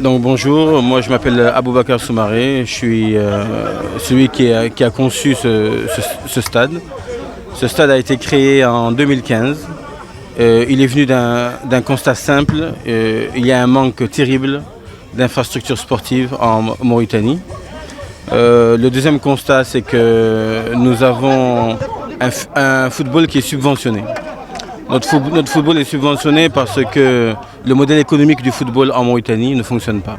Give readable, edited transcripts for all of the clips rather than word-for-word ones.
Donc bonjour, moi je m'appelle Aboubakar Soumaré, je suis celui qui a conçu ce stade. Ce stade a été créé en 2015. Il est venu d'un constat simple. Il y a un manque terrible d'infrastructures sportives en Mauritanie. Le deuxième constat, c'est que nous avons un football qui est subventionné. Notre football est subventionné parce que le modèle économique du football en Mauritanie ne fonctionne pas.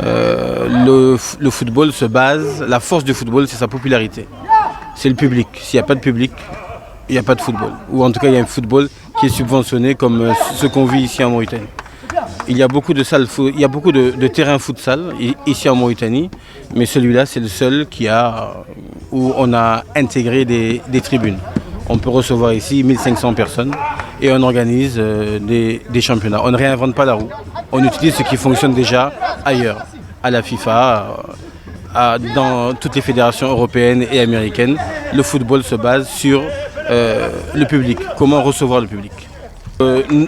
Le football se base, la force du football, c'est sa popularité. C'est le public. S'il n'y a pas de public, il n'y a pas de football. Ou en tout cas, il y a un football qui est subventionné comme ce qu'on vit ici en Mauritanie. Il y a beaucoup de salles, il y a beaucoup de terrains futsal ici en Mauritanie, mais celui-là, c'est le seul où on a intégré des tribunes. On peut recevoir ici 1500 personnes et on organise des championnats. On ne réinvente pas la roue. On utilise ce qui fonctionne déjà ailleurs, à la FIFA, dans toutes les fédérations européennes et américaines. Le football se base sur le public, comment recevoir le public.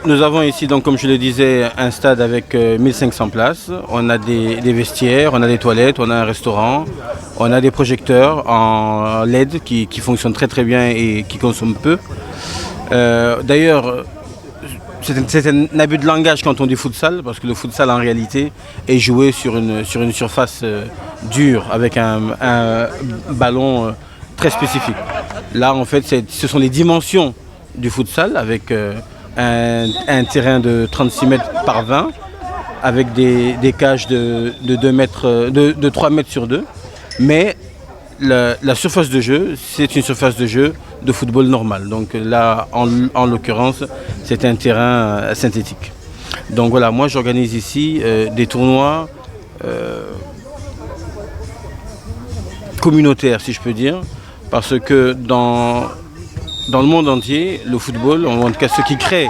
Nous avons ici, donc, comme je le disais, un stade avec 1500 places. On a des vestiaires, on a des toilettes, on a un restaurant, on a des projecteurs en LED qui fonctionnent très très bien et qui consomment peu. D'ailleurs, c'est un abus de langage quand on dit futsal, parce que le futsal en réalité est joué sur une surface dure avec un ballon très spécifique. Là, en fait, ce sont les dimensions du futsal avec un terrain de 36 mètres par 20 avec des cages de 3 mètres sur 2. Mais la surface de jeu, c'est une surface de jeu de football normal. Donc là, en l'occurrence, c'est un terrain synthétique. Donc voilà, moi j'organise ici des tournois communautaires, si je peux dire, parce que dans le monde entier, le football, en tout cas ce qui crée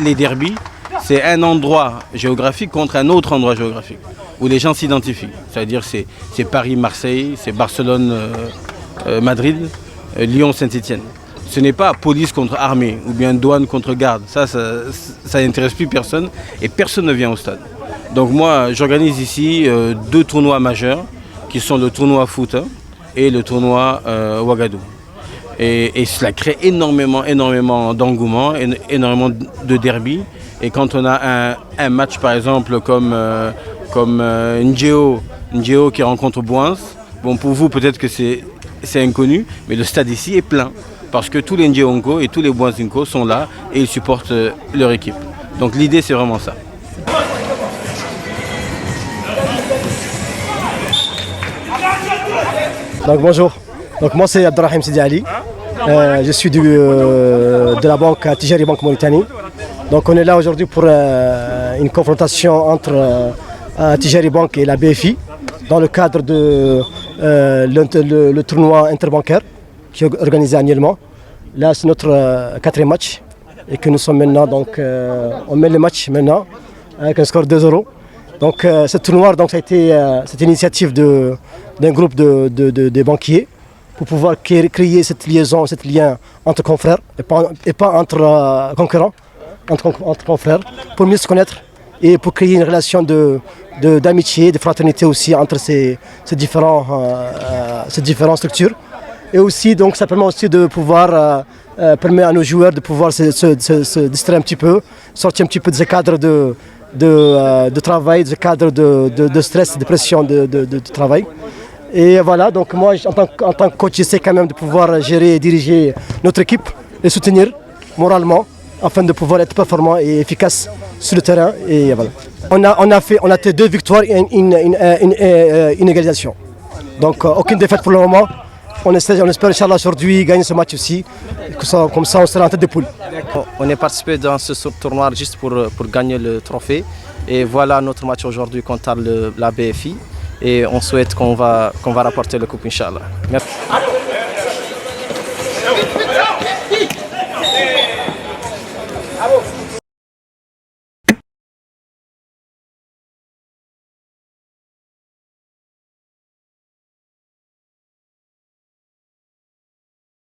les derbies, c'est un endroit géographique contre un autre endroit géographique, où les gens s'identifient. C'est-à-dire c'est Paris-Marseille, c'est Barcelone-Madrid, Lyon-Saint-Étienne. Ce n'est pas police contre armée ou bien douane contre garde. Ça n'intéresse plus personne et personne ne vient au stade. Donc moi, j'organise ici 2 tournois majeurs qui sont le tournoi foot et le tournoi Ouagadougou. Et cela crée énormément d'engouement, énormément de derby. Et quand on a un match par exemple comme Ndjeo qui rencontre Bouins, bon pour vous peut-être que c'est inconnu, mais le stade ici est plein. Parce que tous les Ndjeonko et tous les Bouinsinko sont là et ils supportent leur équipe. Donc l'idée c'est vraiment ça. Donc bonjour, donc moi c'est Abdelrahim Sidi Ali, je suis de la banque Tijari Banque Mauritanie. Donc on est là aujourd'hui pour une confrontation entre Tijari Banque et la BFI dans le cadre de le tournoi interbancaire qui est organisé annuellement. Là c'est notre 4e match et que nous sommes maintenant, donc on met le match maintenant avec un score 2-0. Donc ce tournoi, donc, ça a été cette initiative d'un groupe de banquiers pour pouvoir créer cette liaison, cet lien entre confrères et pas entre concurrents, entre confrères, pour mieux se connaître et pour créer une relation d'amitié, de fraternité aussi entre ces différentes structures. Et aussi, donc, ça permet aussi de pouvoir permettre à nos joueurs de pouvoir se distraire un petit peu, sortir un petit peu de ce cadre de travail, de cadre de stress, de pression de travail. Et voilà, donc moi en tant que coach, j'essaie quand même de pouvoir gérer et diriger notre équipe et soutenir moralement afin de pouvoir être performant et efficace sur le terrain. Et voilà. On a fait 2 victoires et une égalisation. Donc aucune défaite pour le moment. On espère Inch'Allah aujourd'hui gagner ce match aussi. Comme ça on sera en tête de poule. On est participé dans ce tournoi juste pour gagner le trophée. Et voilà notre match aujourd'hui contre la BFI. Et on souhaite qu'on va rapporter le coupe, Inch'Allah. Merci.